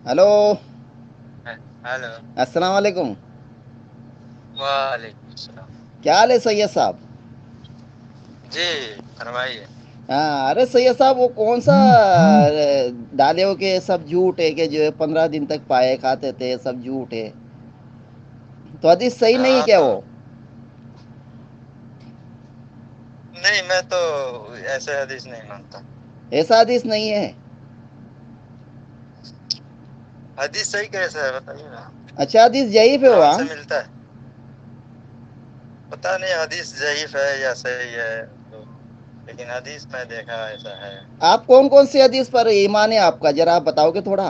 Hello, hello, السلام علیکم۔ وعلیکم السلام۔ کیا حال ہے سید صاحب؟ جی فرمائیے۔ ہاں، ارے سید صاحب وہ کون سا ڈالے ہو کہ سب جھوٹ ہے کہ جو ہے 15 دن تک پائے کھاتے تھے، سب جھوٹ ہے، تو حدیث صحیح نہیں ہے ہاں کیا تو وہ؟ نہیں، میں تو ایسے حدیث نہیں مانتا۔ ایسا حدیث نہیں ہے؟ حدیث صحیح کیسا ہے بتائیے نا۔ اچھا، حدیث ضعیف ہے قرآن وہاں؟ سے ملتا ہے؟ پتہ نہیں حدیث ضعیف ہے یا صحیح ہے تو، لیکن حدیث میں دیکھا ایسا ہے۔ آپ کون کون سی حدیث پر ایمان ہے آپ کا، ذرا آپ بتاؤ گے تھوڑا؟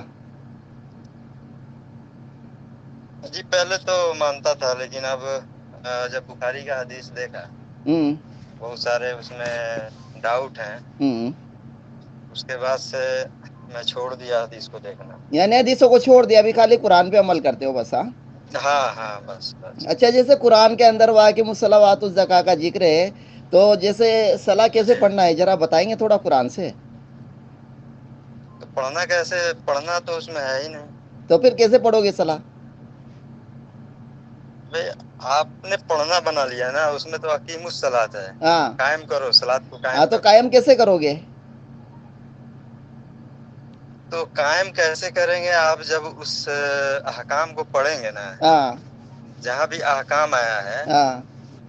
جی پہلے تو مانتا تھا، لیکن اب جب بخاری کا حدیث دیکھا، ہوں بہت سارے اس میں ڈاؤٹ ہیں، ہوں اس کے بعد سے میں چھوڑ دیا حدیث کو دیکھنا۔ یعنی حدیثوں کو چھوڑ دیا، ابھی خالی قرآن پہ عمل کرتے ہو بس؟ ہاں ہاں ہاں، بس بس۔ اچھا، جیسے قرآن کے اندر واقع الصلوات الزکوٰۃ کا ذکر ہے، تو جیسے صلاح کیسے جی پڑھنا ہے ذرا بتائیں گے تھوڑا قرآن سے؟ تو پڑھنا کیسے؟ پڑھنا تو اس میں ہے ہی نہیں۔ تو پھر کیسے پڑھو گے صلاح؟ بھائی آپ نے پڑھنا بنا لیا نا، اس میں تو اقیم الصلاۃ ہے، ہاں قائم کرو صلاۃ کو، ہاں، قائم تو کرو۔ قائم کیسے کرو گے؟ تو قائم کیسے کریں گے آپ جب اس احکام کو پڑھیں گے نا؟ ہاں جہاں بھی احکام آیا ہے ہاں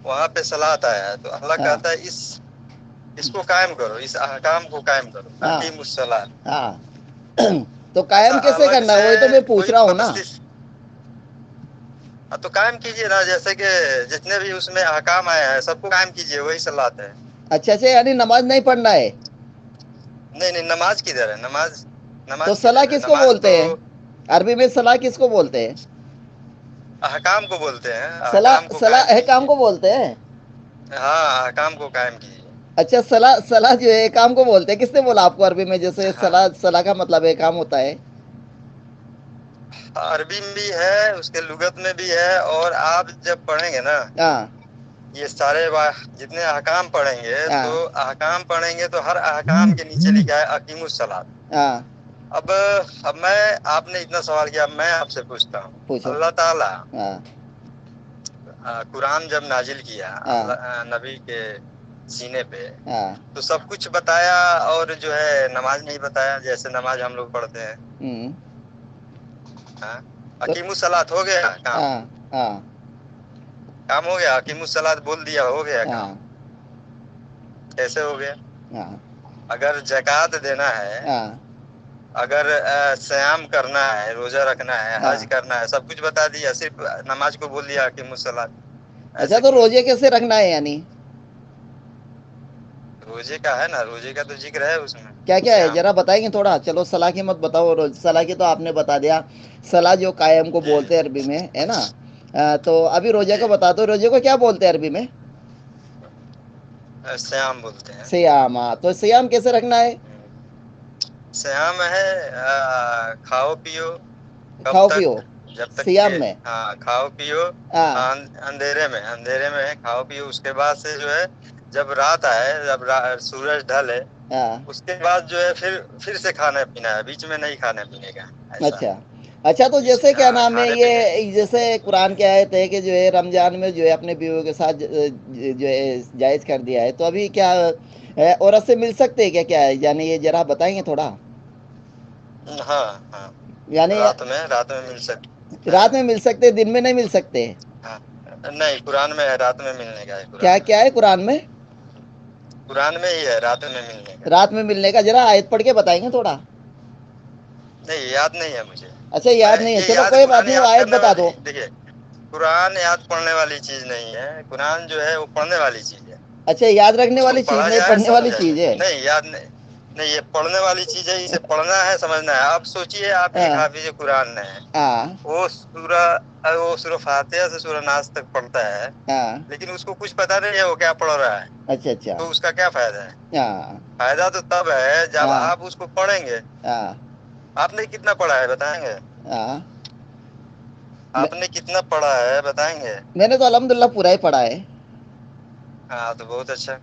وہاں پہ صلاۃ آیا ہے، تو اللہ ہاں کہتا ہے اس کو قائم کرو، اس احکام کو قائم کرو، ہاں اقیم الصلاۃ۔ ہاں، تو ایسا قائم کیسے الگ کرنا ہے؟ سے وہی تو میں پوچھ کوئی رہا ہوں نا۔ بستی تو قائم کیجئے نا، جیسے کہ جتنے بھی اس میں احکام آئے ہیں سب کو قائم کیجئے، وہی صلاۃ ہے۔ اچھا اچھا، یعنی نماز نہیں پڑھنا ہے؟ نہیں نہیں، نماز کدھر ہے؟ نماز تو نماز صلاح کدھر ہے؟ کس کو نماز تو بولتے ہیں؟ عربی میں صلاح کس کو بولتے ہیں؟ احکام کو بولتے ہیں، صلاح احکام کو قائم صلاح کیجئے۔ احکام کو بولتے ہیں؟ ہاں، احکام کو قائم کیجئے۔ اچھا، صلاح جو ہے احکام کو بولتے ہیں؟ کس نے بولا آپ کو عربی میں جیسے ہاں، صلاح کا مطلب احکام ہوتا ہے؟ عربی میں بھی ہے، اس کے لغت میں بھی ہے، اور آپ جب پڑھیں گے نا ہاں یہ سارے جتنے احکام پڑھیں گے ہاں تو احکام پڑھیں گے تو ہر احکام کے نیچے لکھا ہے اقیم الصلاۃ۔ ہاں، اب آپ نے اتنا سوال کیا، میں آپ سے پوچھتا ہوں، پوچھو۔ اللہ تعالی ہاں قرآن جب نازل کیا ہاں اللہ نبی کے سینے پہ، ہاں تو سب کچھ بتایا اور جو ہے نماز نہیں بتایا، جیسے نماز ہم لوگ پڑھتے ہیں؟ ہوں ہاں، تو اقیم الصلاۃ ہو گیا کام؟ ہاں ہاں کام ہو گیا، اقیم الصلاۃ بول دیا، ہو گیا ہاں کام؟ کیسے ہو گیا؟ ہاں اگر زکوٰۃ دینا ہے، ہاں اگر صیام کرنا ہے، روزہ رکھنا ہے، ہاں حج کرنا ہے، سب کچھ بتا دیا، صرف نماز کو بول دیا اقیم الصلاۃ۔ اچھا، ایسا تو کیوں؟ روزے کیسے رکھنا ہے یعنی؟ روزے کا ہے نا، روزے کا تو ذکر ہے اس میں، کیا کیا ہے صیام۔ ذرا بتائیں گے تھوڑا؟ چلو صلاح کی مت بتاؤ، صلاح کی تو آپ نے بتا دیا، صلاح جو قائم کو جی بولتے ہیں عربی میں، ہے نا؟ تو ابھی روزے جی، کو بتا دو، روزے کو کیا بولتے ہیں عربی میں؟ صیام بولتے ہیں۔ سیام، تو سیام کیسے رکھنا ہے؟ صیام ہے کھاؤ پیو، کب کھاؤ تک؟ پیو جب تک کہ سیام میں؟ ہاں کھاؤ پیو، ہاں اندھیرے میں کھاؤ پیو، اس کے بعد سے جو ہے جب رات آئے، جب سورج ڈھلے، ہاں اس کے بعد جو ہے پھر سے کھانا پینا ہے، بیچ میں نہیں کھانے پینے کا ایسا۔ اچھا اچھا، تو بیچ جیسے کیا ہاں نام ہے کھانے پینے یہ، جیسے قرآن کی آیت ہے کہ جو ہے رمضان میں جو ہے اپنے بیویوں کے ساتھ جو ہے جائز کر دیا ہے، تو ابھی کیا عورت سے مل سکتے ہیں کیا؟ کیا ہے یعنی یہ ذرا بتائیں گے تھوڑا؟ ہاں ہاں، یعنی رات میں مل سکتے رات ہیں۔ میں مل سکتے، دن میں نہیں مل سکتے؟ ہاں نہیں، قرآن میں ہے رات میں ملنے کا، ہے قرآن کیا میں، کیا ہے قرآن میں؟ قرآن میں ہی ہے رات میں ملنے کا۔ رات میں ملنے کا ذرا آیت پڑھ کے بتائیں گے تھوڑا؟ نہیں، یاد نہیں ہے مجھے۔ اچھا، میں یاد نہیں ہے، یہ چلو یاد کوئی بات قرآن نہیں، وہ یاد آیت کرنے بتا دو۔ والی، دیکھیے قرآن یاد پڑھنے والی چیز نہیں ہے، قرآن جو ہے وہ پڑھنے والی چیز ہے۔ اچھا، یاد رکھنے اس کو والی چیز پڑھا نہیں، جائے، پڑھنے والی سمجھا چیز جائے، ہے؟ نہیں یاد نہیں، نہیں یہ پڑھنے والی چیز ہے، اسے پڑھنا ہے، سمجھنا ہے۔ آپ سوچئے آپ ایک ہاں حافظ قرآن ہے، ہاں وہ سورہ فاتحہ سے سورہ ناس تک پڑھتا ہے، ہاں، لیکن اس کو کچھ پتا نہیں ہے وہ کیا پڑھ رہا ہے، اچھا اچھا، تو اس کا کیا فائدہ ہے؟ ہاں فائدہ تو تب ہے جب ہاں آپ اس کو پڑھیں گے۔ ہاں آپ نے کتنا پڑھا ہے بتائیں گے؟ ہاں، آپ نے کتنا پڑھا ہے بتائیں گے؟ میں نے تو الحمدللہ پورا ہی پڑھا ہے۔ ہاں تو بہت اچھا۔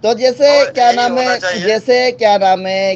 تو جیسے اور کیا یہی نام ہے، ہونا چاہیے۔ جیسے کیا نام ہے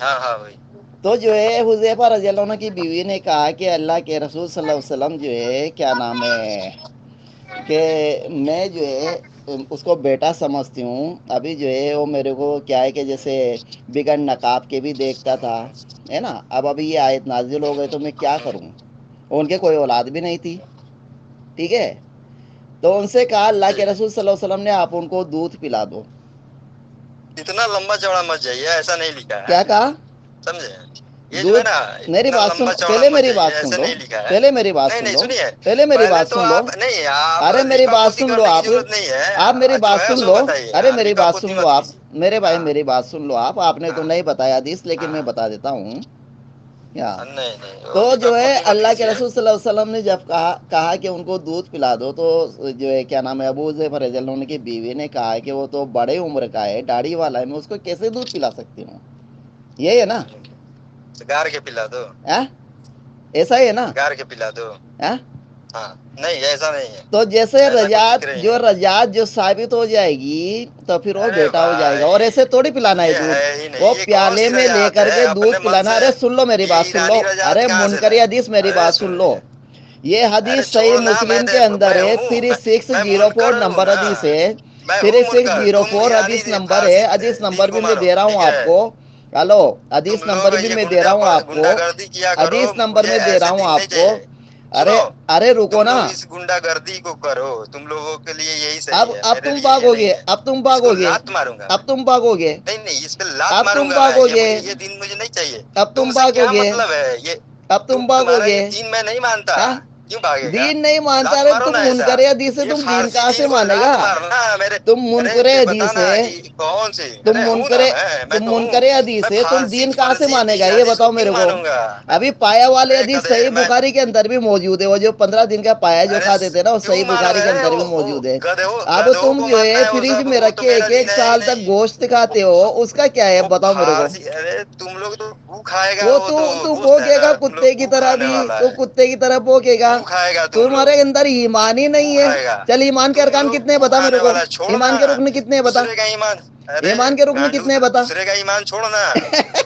ہاں وہی. تو جو ہے حذیفہ رضی اللہ عنہ کی بیوی نے کہا کہ اللہ کے رسول صلی اللہ علیہ وسلم جو ہے کیا نام ہے کہ میں جو ہے اس کو بیٹا سمجھتی ہوں. ابھی جو ہے وہ میرے کو کیا ہے کہ جیسے بغیر نقاب کے بھی دیکھتا تھا ہے نا. اب ابھی یہ آیت نازل ہو گئے تو میں کیا کروں. ان کے کوئی اولاد بھی نہیں تھی. ٹھیک ہے. تو ان سے کہا اللہ کے رسول صلی اللہ علیہ وسلم نے آپ ان کو دودھ پلا دو. اتنا لمبا چوڑا مت جائیے, ایسا نہیں لکھا ہے. کیا کہا سمجھے, یہ جو ہے دودھ. نا میری اتنا بات سن, لمبا چوڑا پہلے مت میری جائیے, بات سن ایسا لو, نہیں لکھا ہے. پہلے میری بات نہیں سن نہیں لو, سنیے, پہلے میری پہلے بات تو سن لو. آپ نہیں, آپ ارے میری لیپا بات پوتی سن لو کرنے کی آپ. ضرورت نہیں ہے. آپ میری جو بات ہے سن سو لو. بتائیے, ارے میری لیپا بات پوتی سن لو مت آپ. کیجیے. میرے بھائی ہاں میری بات سن لو آپ نے تو ہاں نہیں بتایا حدیث, لیکن میں ہاں, بتا دیتا ہوں. یا نہیں نہیں, تو وہ لیپا جو ہے پوتی مت اللہ کے کیجیے. رسول صلی اللہ علیہ وسلم نے جب کہا کہ ان کو دودھ پلا دو, تو جو ہے کیا نام ہے ابو حذیفہ رضی اللہ عنہ کی بیوی نے کہا کہ وہ تو بڑے عمر کا ہے, داڑھی والا ہے, میں اس کو کیسے دودھ پلا سکتی ہوں. یہی ہے نا. گار کے پلا دو, ایسا ہی ہے نا. گار کے پلا دو. ہاں نہیں ایسا نہیں ہے, تو جیسے ایسا کوئی ذکر ہی نہیں. رجعت جو ثابت ہو جائے گی تو پھر وہ ارے بیٹا ہو جائے گا. اور بھائی ایسے تھوڑی پلانا ہے یہ دودھ, ہی نہیں, وہ یہ کون پیالے سی میں لے رجعت کر ہے کے اپنے دودھ من پلانا. سے. ارے سن لو میری یہ بات سن لو. ایرانی رجعت ارے کہاں سے منکر لائے. حدیث میری ارے بات سن لو. یہ ارے حدیث صحیح چھوڑو نا, مسلم کے اندر میں ہے, ہوں, تھری سکس میں زیرو فور منکر ہوں نمبر نا, حدیث ہے. میں ہوں تھری سکس منکر. زیرو تم فور ایرانی حدیث نمبر فارسی ہے. حدیث دین نمبر کو بھی میں مانو, دے رہا ہوں ٹھیک آپ ہے. کو. ہلو, تم حدیث لوگ نمبر بھی یہ میں دے رہا ہوں آپ کو. گنڈا گردی کیا کرو, حدیث نمبر مجھے میں دے رہا ایسے ہوں دین نہیں آپ کو. چاہیے. ارے سنو, ارے رکو تم نا. لوگ اس گنڈا گردی کو کرو, تم لوگوں کے لیے یہی اب صحیح ہے, اب میرے تم لیے یہ بھاگو نہیں گے, ہے. اب تم اس کو بھاگو گے, لات ماروں گا میں. اب تم بھاگو گے, نہیں نہیں, اس پہ لات اب ماروں تم گا میں. بھاگو یہ گے, مجھے یہ دین مجھے نہیں چاہیے. اب تم تم سے بھاگو کیا گے, مطلب ہے یہ, اب تم بھاگو تمہارا یہ گے. دین میں نہیں مانتا. ہاں, کیوں بھاگے گا, دین نہیں مانتا. لات ارے مارو تم نا ایسا. منکر حدیث ہے, یہ تم دین فارسی کہاں سے دین کو مانے گا. لات مارنا میرے. تم ارے منکر حدیث بتانا ہے, کون سی, تم ارے ہوں منکر, نا, میں تم تو ہوں. منکر حدیث میں ہے, تم فارسی دین کہاں سے فرضی مانے گا یہ حدیث کو بتاؤ کیوں میرے کو. مانوں گا. ابھی پایا والے ارے حدیث گدھے صحیح میں, بخاری کے اندر بھی موجود ہے. وہ جو 15 دن کا پایا جو ارے کھاتے تھے نا, وہ کیوں صحیح مانو, بخاری کے ارے اندر بھی موجود ہے. اب گدھوں تم کو جو ماننا ہے ہے وہ فریج سب, میں وہ رکھ تو کے میرا ایک دین ایک ہے ہی سال تک نہیں. گوشت کھاتے ہو, اس کا کیا ہے وہ بتاؤ میرے کو. فارسی, ارے تم لوگ تو گو کھائے گا, وہ وہ تو تو گوشت ہے بھوکے نا, گا تم لوگ کتے کی گو طرح کھانے بھی, والا تو ہے. کتے کی طرح بھوکے گا. گو کھائے گا تم لوگ, تمہارے اندر ایمان ہی گو نہیں ہے. کھائے گا. چل ایمان کے تم ارکان لوگ کتنے گو بتا میرے کھانے کو. والا چھوڑنا, ایمان کے رکن کتنے بتا. دوسرے کا ایمان. ارے ایمان کے رکن گانڈو, کتنے تو بتا. دوسرے کا ایمان چھوڑنا.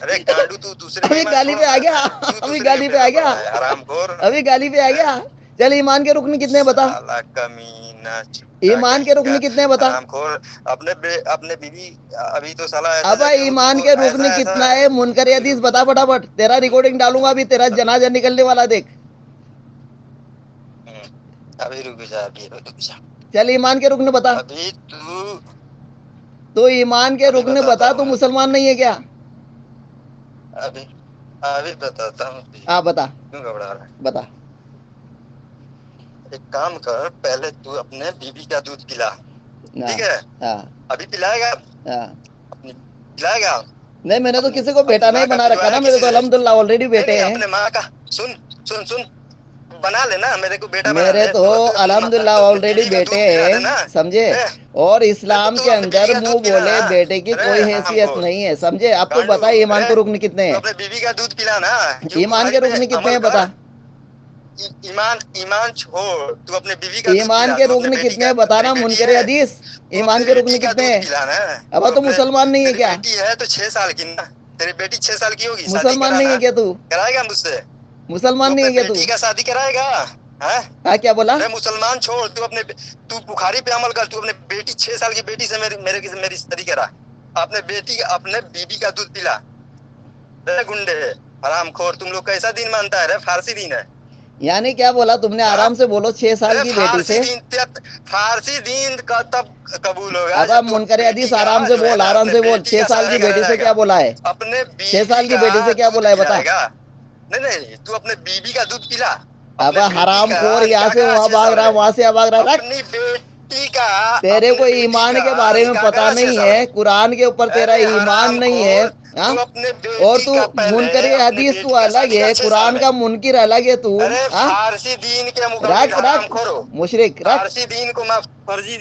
ارے گانڈو, تو دوسرے کا ابھی ایمان گالی پہ چھوڑنا. آ گیا, کیوں ابھی دوسرے کے گالی پہ پیر آ میں گیا, پڑا ہے حرام خور. ابھی گالی پہ آ گیا. چل ایمان کے رکن کتنے بتا. سالا کمینہ چٹا ایمان کے کہیں کا رکن کتنے بتا. حرام خور. اپنے بیوی, ابھی تو سالا ایسا اب جگہ ہو تم ایمان کو, کے ایسا رکن ایسا کتنا ہے منکر ابھی حدیث رک بتا جا. فٹافٹ. تیرا ریکارڈنگ ڈالوں گا ابھی, تیرا جنازہ نکلنے والا دیکھ. ابھی رک جا, ابھی رک جا. چل ایمان کے رکن بتا. ابھی تو تو ایمان کے ابھی رکن بتاتا بتا, ہوں تو میں, مسلمان نہیں ہے کیا. ابھی ابھی بتاتا ہوں, ہاں بتا, کیوں گھبرا رہا ہے. بتا. ایک کام کر, پہلے تو اپنے بیوی کا دودھ پلا. ہاں ٹھیک ہے, ہاں ابھی پلائے گا, ہاں. پلائے گا. نہیں, میں نے تو اپنی کسی کو اپنی بیٹا نہیں ماں کا بنا رکھا نا, پلوایا میرے کسی تو سے. الحمد للہ آلریڈی نہیں بیٹے نہیں, ہیں. اپنے ماں کا, سن سن سن, بنا لینا, میرے کو بیٹا بنا میرے لے تو تو الحمد للہ اپنی آلریڈی بیوی کا بیٹے دودھ پلا ہیں, دینا. سمجھے. اور ارے تو اسلام تو کے اپنے اندر بیوی کا منہ دودھ پلا بولے نا. بیٹے کی ارے کوئی حرام حیثیت خور نہیں ہے, سمجھے. اب تو گانڈو, بتا ایمان ارے کو رکن کتنے تو ہیں. اپنے بیوی کا دودھ پلا نا, کیوں ایمان بخاری کے پہ رکن کتنے عمل ہیں کر. بتا. ایمان چھوڑ, تو اپنے بیوی کا دودھ ایمان پلا, کے تو اپنے رکن بیٹی کتنے کا, ہیں تیری بتانا بیٹی منکر ہے, حدیث. تو ایمان اپنی کے بیٹی رکن کا کتنے دودھ ہیں. پلانا. اب تو تو اپنے, مسلمان نہیں ہے تیری کیا. بیٹی ہے تو 6 سال کی نا, تیری بیٹی 6 سال کی ہوگی, شادی مسلمان نہیں کرانا, ہے کیا تو. کرائے گا مجھ سے. تو مسلمان نہیں اپنے ہے کیا تو. بیٹی کا شادی کرائے گا. ہاں کیا بولا. ارے مسلمان چھوڑ, تو بخاری پہ عمل کر, تو اپنے بیٹی 6 سال کی بیٹی سے میری شادی کرا. اپنے بیوی کا دودھ پلا. گنڈے حرام خور, تم لوگ کیسا دین مانتا ہے رے, فارسی دین ہے. یعنی کیا بولا تم نے, ہاں, آرام سے بولو, 6 سال ارے کی بیٹی فارسی سے. دین, فارسی دین کا تب قبول ہوگا اب جب تو منکر بیٹی حدیث کا آرام سے جو ہے بول, نا, آرام اپنے سے بول. بیٹی 6 کا سال کی شادی بیٹی سے کرائے گا. کیا بولا ہے. اپنے 6 بیوی سال کی کا بیٹی سے کیا دودھ بولا ہے بتا. پلائے گا. نہیں نہیں, تو اپنے بیوی کا دودھ پلا. اب اپنے بیٹی حرام کا خور, یہاں نکاح سے کرا وہاں 6 بھاگ سال رہا, میں, وہاں سے بھاگ رہا. رکھ, اپنی بیٹی کا, تیرے اپنی کو بیٹی ایمان کا کے بارے میں نکاح پتا کرا 6 نہیں سال ہے, میں. قرآن کے اوپر تیرا ارے ایمان حرام نہیں ہے. خور, ہاں, تو اپنے اور بیٹی تو کا پہلے منکر اپنے حدیث تو بیٹی کا الگ شادی ہے, کر 6 سال قرآن میں. کا منکر الگ ہے تو. ارے ہاں, فارسی دین کے مکمل رکھ حرام رکھ خورو, مشرک رکھ. فارسی دین کو میں فرضی